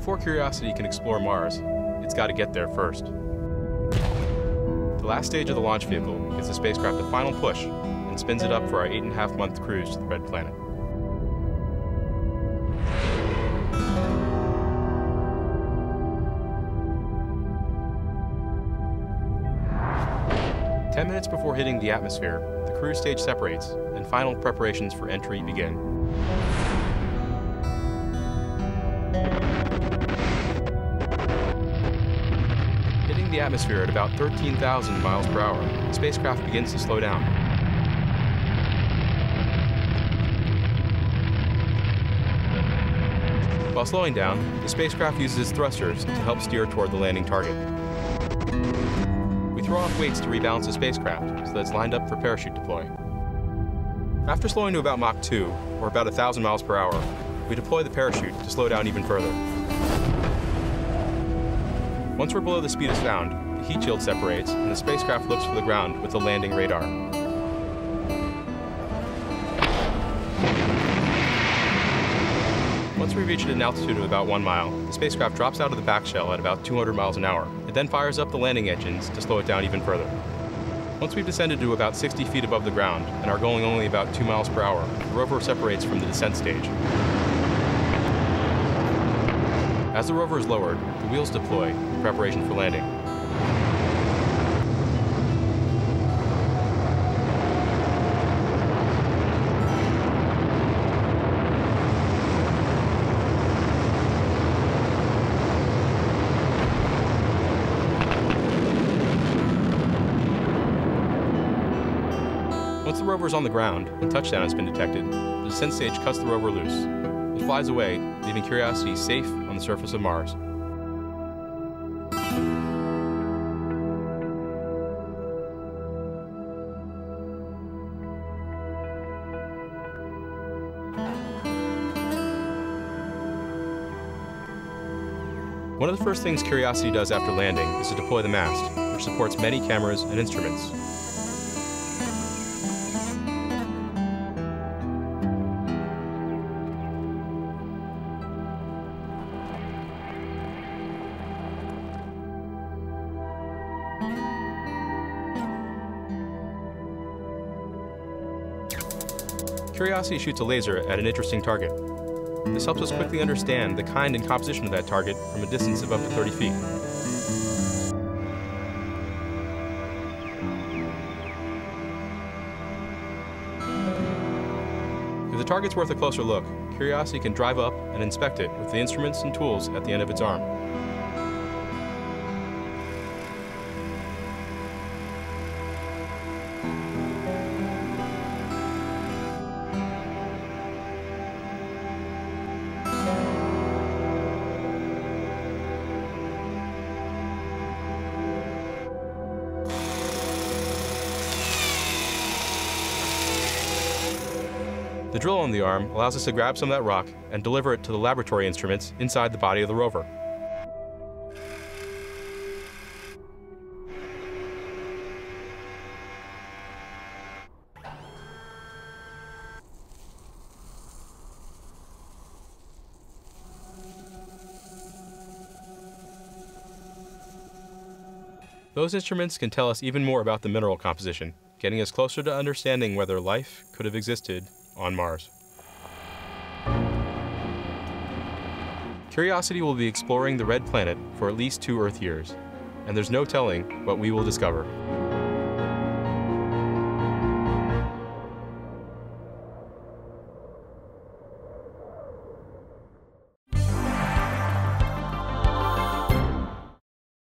before Curiosity can explore Mars, it's got to get there first. The last stage of the launch vehicle gives the spacecraft a final push and spins it up for our 8.5-month cruise to the Red Planet. Ten minutes before hitting the atmosphere, the cruise stage separates and final preparations for entry begin. Hitting the atmosphere at about 13,000 miles per hour, the spacecraft begins to slow down. While slowing down, the spacecraft uses its thrusters to help steer toward the landing target. We throw off weights to rebalance the spacecraft so that it's lined up for parachute deploy. After slowing to about Mach 2, or about 1,000 miles per hour, we deploy the parachute to slow down even further. Once we're below the speed as found, the heat shield separates and the spacecraft looks for the ground with the landing radar. Once we reach an altitude of about 1 mile, the spacecraft drops out of the back shell at about 200 miles an hour. It then fires up the landing engines to slow it down even further. Once we've descended to about 60 feet above the ground and are going only about 2 miles per hour, the rover separates from the descent stage. As the rover is lowered, the wheels deploy in preparation for landing. Once the rover is on the ground and touchdown has been detected, the descent stage cuts the rover loose. It flies away, leaving Curiosity safe on the surface of Mars. One of the first things Curiosity does after landing is to deploy the mast, which supports many cameras and instruments. Curiosity shoots a laser at an interesting target. This helps us quickly understand the kind and composition of that target from a distance of up to 30 feet. If the target's worth a closer look, Curiosity can drive up and inspect it with the instruments and tools at the end of its arm. The drill on the arm allows us to grab some of that rock and deliver it to the laboratory instruments inside the body of the rover. Those instruments can tell us even more about the mineral composition, getting us closer to understanding whether life could have existed on Mars. Curiosity will be exploring the Red Planet for at least 2 Earth years, and there's no telling what we will discover.